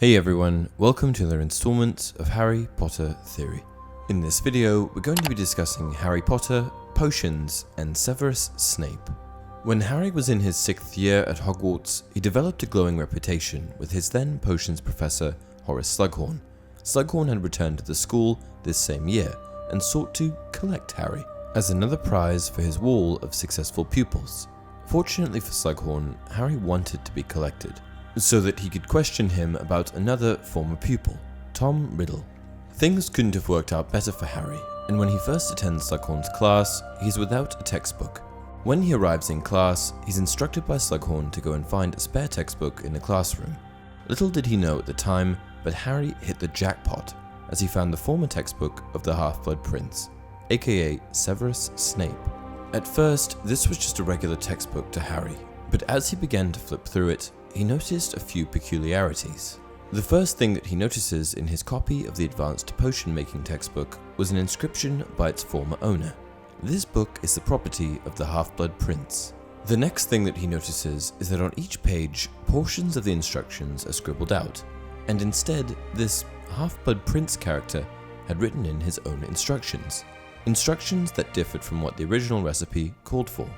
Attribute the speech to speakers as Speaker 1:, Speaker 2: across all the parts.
Speaker 1: Hey everyone, welcome to another installment of Harry Potter Theory. In this video, we're going to be discussing Harry Potter, potions, and Severus Snape. When Harry was in his 6th year at Hogwarts, he developed a glowing reputation with his then potions professor, Horace Slughorn. Slughorn had returned to the school this same year and sought to collect Harry as another prize for his wall of successful pupils. Fortunately for Slughorn, Harry wanted to be collected, so that he could question him about another former pupil, Tom Riddle. Things couldn't have worked out better for Harry, and when he first attends Slughorn's class, he's without a textbook. When he arrives in class, he's instructed by Slughorn to go and find a spare textbook in the classroom. Little did he know at the time, but Harry hit the jackpot, as he found the former textbook of the Half-Blood Prince, aka Severus Snape. At first, this was just a regular textbook to Harry, but as he began to flip through it, he noticed a few peculiarities. The first thing that he notices in his copy of the advanced potion making textbook was an inscription by its former owner. This book is the property of the Half-Blood Prince. The next thing that he notices is that on each page, portions of the instructions are scribbled out, and instead, this Half-Blood Prince character had written in his own instructions that differed from what the original recipe called for.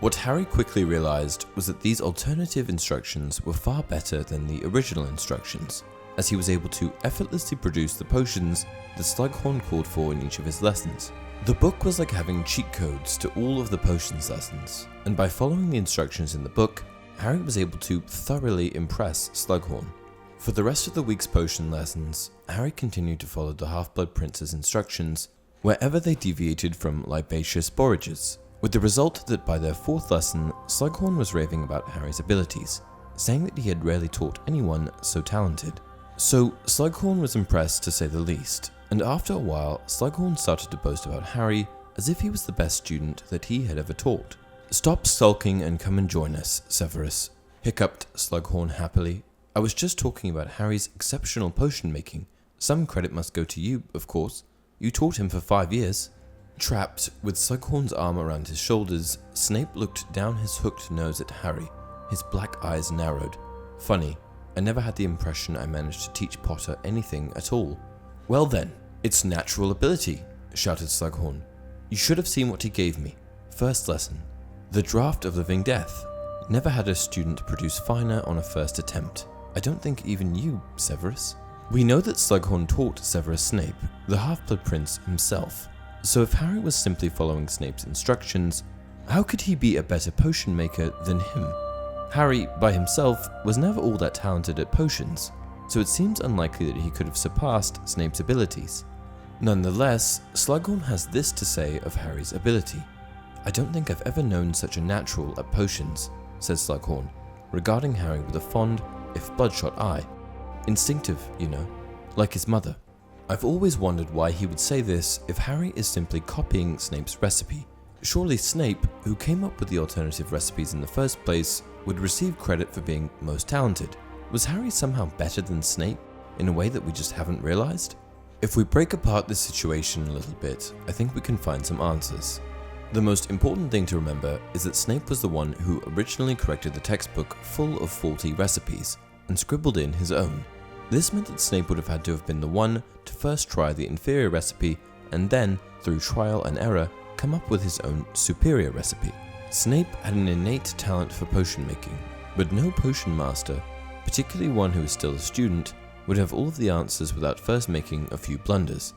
Speaker 1: What Harry quickly realized was that these alternative instructions were far better than the original instructions, as he was able to effortlessly produce the potions that Slughorn called for in each of his lessons. The book was like having cheat codes to all of the potions lessons, and by following the instructions in the book, Harry was able to thoroughly impress Slughorn. For the rest of the week's potion lessons, Harry continued to follow the Half-Blood Prince's instructions wherever they deviated from libatious borages, with the result that by their 4th lesson, Slughorn was raving about Harry's abilities, saying that he had rarely taught anyone so talented. So Slughorn was impressed to say the least, and after a while, Slughorn started to boast about Harry as if he was the best student that he had ever taught. "Stop sulking and come and join us, Severus," hiccuped Slughorn happily. "I was just talking about Harry's exceptional potion making. Some credit must go to you, of course. You taught him for 5 years. Trapped, with Slughorn's arm around his shoulders, Snape looked down his hooked nose at Harry. His black eyes narrowed. "Funny, I never had the impression I managed to teach Potter anything at all." "Well then, it's natural ability," shouted Slughorn. "You should have seen what he gave me. First lesson. The Draft of Living Death. Never had a student produce finer on a first attempt. I don't think even you, Severus." We know that Slughorn taught Severus Snape, the Half-Blood Prince himself. So if Harry was simply following Snape's instructions, how could he be a better potion maker than him? Harry, by himself, was never all that talented at potions, so it seems unlikely that he could have surpassed Snape's abilities. Nonetheless, Slughorn has this to say of Harry's ability. "I don't think I've ever known such a natural at potions," says Slughorn, regarding Harry with a fond, if bloodshot eye. "Instinctive, you know, like his mother." I've always wondered why he would say this if Harry is simply copying Snape's recipe. Surely Snape, who came up with the alternative recipes in the first place, would receive credit for being most talented. Was Harry somehow better than Snape in a way that we just haven't realized? If we break apart this situation a little bit, I think we can find some answers. The most important thing to remember is that Snape was the one who originally corrected the textbook full of faulty recipes and scribbled in his own. This meant that Snape would have had to have been the one to first try the inferior recipe and then, through trial and error, come up with his own superior recipe. Snape had an innate talent for potion making, but no potion master, particularly one who is still a student, would have all of the answers without first making a few blunders.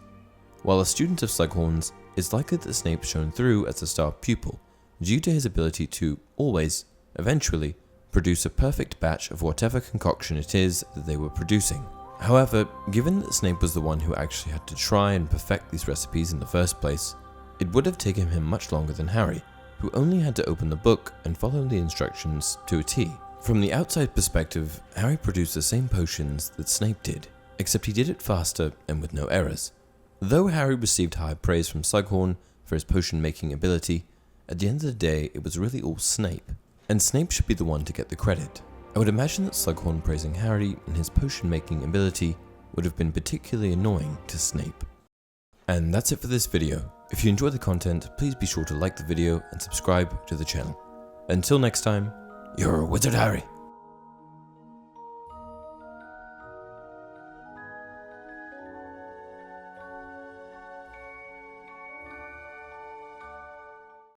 Speaker 1: While a student of Slughorn's, it's likely that Snape shone through as a star pupil, due to his ability to always, eventually, produce a perfect batch of whatever concoction it is that they were producing. However, given that Snape was the one who actually had to try and perfect these recipes in the first place, it would have taken him much longer than Harry, who only had to open the book and follow the instructions to a T. From the outside perspective, Harry produced the same potions that Snape did, except he did it faster and with no errors. Though Harry received high praise from Slughorn for his potion-making ability, at the end of the day it was really all Snape, and Snape should be the one to get the credit. I would imagine that Slughorn praising Harry and his potion-making ability would have been particularly annoying to Snape. And that's it for this video. If you enjoyed the content, please be sure to like the video and subscribe to the channel. Until next time, you're a wizard, Harry.